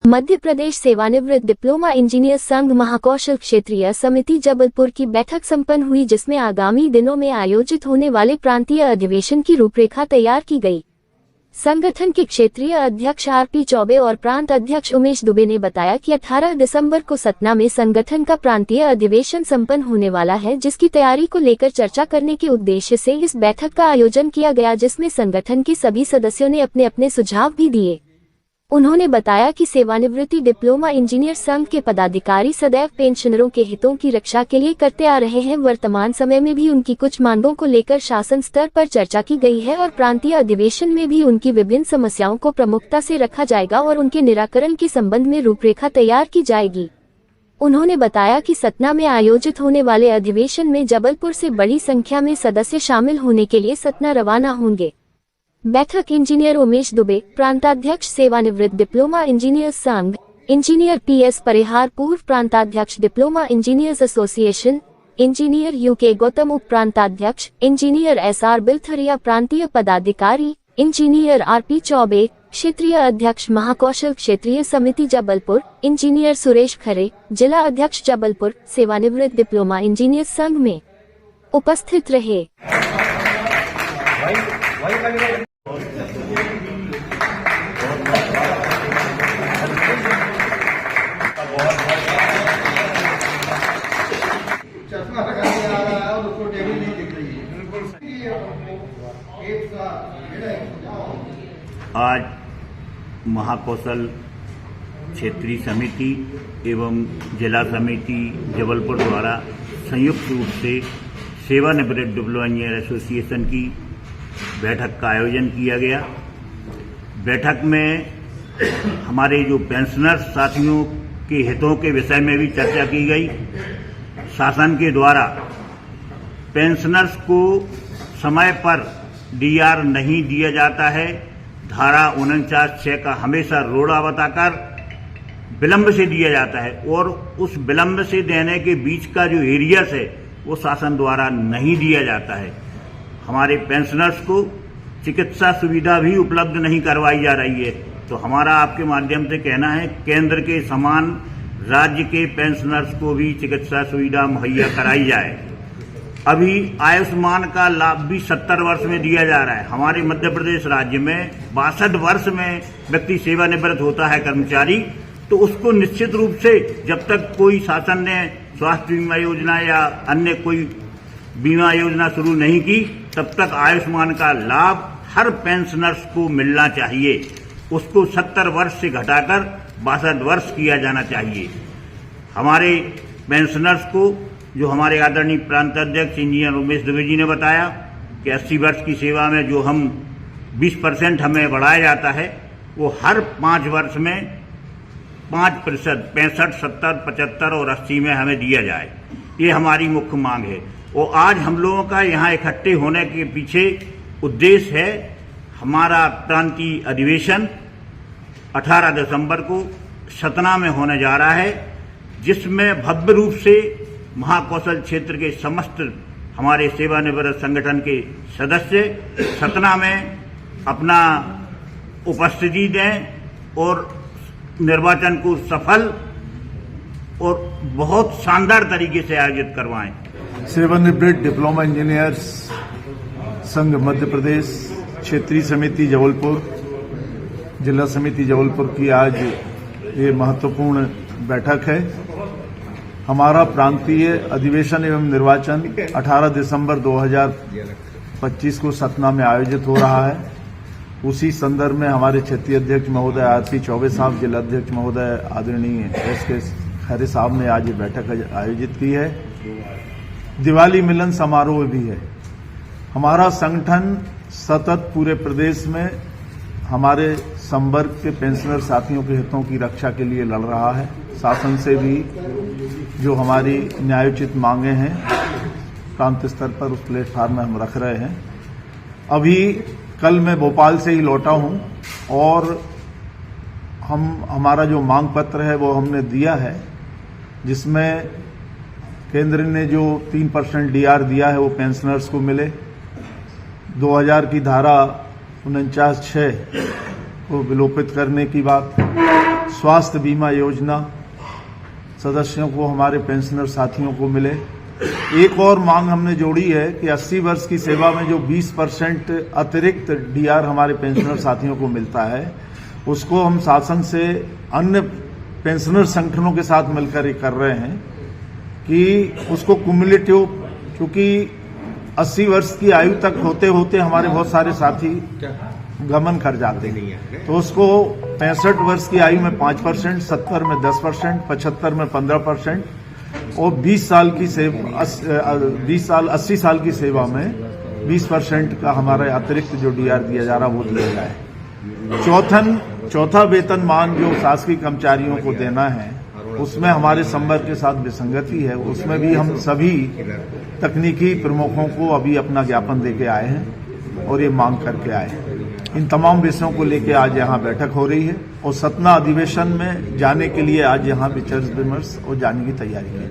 मध्य प्रदेश सेवानिवृत्त diploma engineer संघ महाकौशल क्षेत्रीय समिति जबलपुर की बैठक संपन्न हुई, जिसमें आगामी दिनों में आयोजित होने वाले प्रांतीय अधिवेशन की रूपरेखा तैयार की गई। संगठन के क्षेत्रीय अध्यक्ष आरपी चौबे और प्रांत अध्यक्ष उमेश दुबे ने बताया कि 18 दिसंबर को सतना में संगठन का प्रांतीय अधिवेशन संपन्न होने वाला है, जिसकी तैयारी को लेकर चर्चा करने के उद्देश्य से इस बैठक का आयोजन किया गया, जिसमें संगठन के सभी सदस्यों ने अपने अपने सुझाव भी दिए। उन्होंने बताया कि सेवानिवृत्ति डिप्लोमा इंजीनियर संघ के पदाधिकारी सदैव पेंशनरों के हितों की रक्षा के लिए करते आ रहे हैं। वर्तमान समय में भी उनकी कुछ मांगों को लेकर शासन स्तर पर चर्चा की गई है और प्रांतीय अधिवेशन में भी उनकी विभिन्न समस्याओं को प्रमुखता से रखा जाएगा और उनके निराकरण के संबंध में रूपरेखा तैयार की जाएगी। उन्होंने बताया कि सतना में आयोजित होने वाले अधिवेशन में जबलपुर से बड़ी संख्या में सदस्य शामिल होने के लिए सतना रवाना होंगे। बैठक इंजीनियर उमेश दुबे, प्रांताध्यक्ष सेवानिवृत्त डिप्लोमा इंजीनियर संघ, इंजीनियर पीएस परिहार, पूर्व प्रांताध्यक्ष diploma engineers association, engineer UK Gautam, उप प्रांताध्यक्ष, इंजीनियर एसआर बिलथरिया, प्रांतीय पदाधिकारी, इंजीनियर आरपी चौबे, क्षेत्रीय अध्यक्ष महाकौशल क्षेत्रीय समिति जबलपुर, इंजीनियर सुरेश खरे, जिला अध्यक्ष जबलपुर, सेवानिवृत्त डिप्लोमा इंजीनियर संघ में उपस्थित रहे। चश्मा लगा के आ रहा है और उसको टेबल नहीं दिख रही है। आज महाकौशल क्षेत्रीय समिति एवं जिला समिति जबलपुर द्वारा संयुक्त रूप से सेवानिवृत्त डिप्लोमा इंजीनियर एसोसिएशन की बैठक का आयोजन किया गया। बैठक में हमारे जो पेंशनर्स साथियों के हितों के विषय में भी चर्चा की गई। शासन के द्वारा पेंशनर्स को समय पर डीआर नहीं दिया जाता है। धारा 49(6) का हमेशा रोड़ा बताकर विलंब से दिया जाता है और उस विलंब से देने के बीच का जो एरियर्स है वो शासन द्वारा नहीं दिया जाता है। हमारे पेंशनर्स को चिकित्सा सुविधा भी उपलब्ध नहीं करवाई जा रही है। तो हमारा आपके माध्यम से कहना है, केंद्र के समान राज्य के पेंशनर्स को भी चिकित्सा सुविधा मुहैया कराई जाए। अभी आयुष्मान का लाभ भी 70 वर्ष में दिया जा रहा है। हमारे मध्य प्रदेश राज्य में 62 वर्ष में व्यक्ति सेवानिवृत्त होता है कर्मचारी, तो उसको निश्चित रूप से जब तक कोई शासन ने स्वास्थ्य बीमा योजना या अन्य कोई बीमा योजना शुरू नहीं की, तब तक आयुष्मान का लाभ हर पेंशनर्स को मिलना चाहिए। उसको 70 वर्ष से घटाकर 62 वर्ष किया जाना चाहिए। हमारे पेंशनर्स को जो हमारे आदरणीय प्रांत अध्यक्ष इंजीनियर उमेश दुबे जी ने बताया कि 80 वर्ष की सेवा में जो हम 20% हमें बढ़ाया जाता है, वो हर 5 वर्ष में 5%, 65, 70, 75 और 80 में हमें दिया जाए। ये हमारी मुख्य मांग है। और आज हम लोगों का यहाँ इकट्ठे होने के पीछे उद्देश्य है, हमारा प्रांतीय अधिवेशन 18 दिसंबर को सतना में होने जा रहा है, जिसमें भव्य रूप से महाकौशल क्षेत्र के समस्त हमारे सेवानिवृत्त संगठन के सदस्य सतना में अपना उपस्थिति दें और निर्वाचन को सफल और बहुत शानदार तरीके से आयोजित करवाएं। सेवानिवृत्त डिप्लोमा इंजीनियर्स संघ मध्य प्रदेश क्षेत्रीय समिति जबलपुर, जिला समिति जबलपुर की आज ये महत्वपूर्ण बैठक है। हमारा प्रांतीय अधिवेशन एवं निर्वाचन 18 दिसंबर 2025 को सतना में आयोजित हो रहा है। उसी संदर्भ में हमारे क्षेत्रीय अध्यक्ष महोदय आरपी चौबे साहब, जिला अध्यक्ष महोदय आदरणीय एसके खरे साहब ने आज ये बैठक आयोजित की है। दिवाली मिलन समारोह भी है। हमारा संगठन सतत पूरे प्रदेश में हमारे संवर्ग के पेंशनर साथियों के हितों की रक्षा के लिए लड़ रहा है। शासन से भी जो हमारी न्यायोचित मांगे हैं प्रांत स्तर पर उस प्लेटफॉर्म में हम रख रहे हैं। अभी कल मैं भोपाल से ही लौटा हूं और हमारा जो मांग पत्र है वो हमने दिया है, जिसमें केंद्र ने जो 3% डीआर दिया है वो पेंशनर्स को मिले। 2000 की धारा 49(6) को विलोपित करने की बात, स्वास्थ्य बीमा योजना सदस्यों को, हमारे पेंशनर साथियों को मिले। एक और मांग हमने जोड़ी है कि 80 वर्ष की सेवा में जो 20% अतिरिक्त डीआर हमारे पेंशनर साथियों को मिलता है, उसको हम शासन से अन्य पेंशनर संगठनों के साथ मिलकर ये कर रहे हैं कि उसको कुमुलेटिव, क्योंकि 80 वर्ष की आयु तक होते होते हमारे बहुत सारे साथी गमन कर जाते हैं, तो उसको 65 वर्ष की आयु में 5%, 70 में 10%, 75 में 15% और 80 साल की सेवा में 20% का हमारा अतिरिक्त जो डीआर दिया जा रहा है वो दिया जाए। चौथा वेतनमान जो शासकीय कर्मचारियों को देना है, उसमें हमारे संवर्ग के साथ विसंगति है। उसमें भी हम सभी तकनीकी प्रमुखों को अभी अपना ज्ञापन देके आए हैं और ये मांग करके आए हैं। इन तमाम विषयों को लेकर आज यहाँ बैठक हो रही है और 17 अधिवेशन में जाने के लिए आज यहाँ विचार विमर्श और जाने की तैयारी की।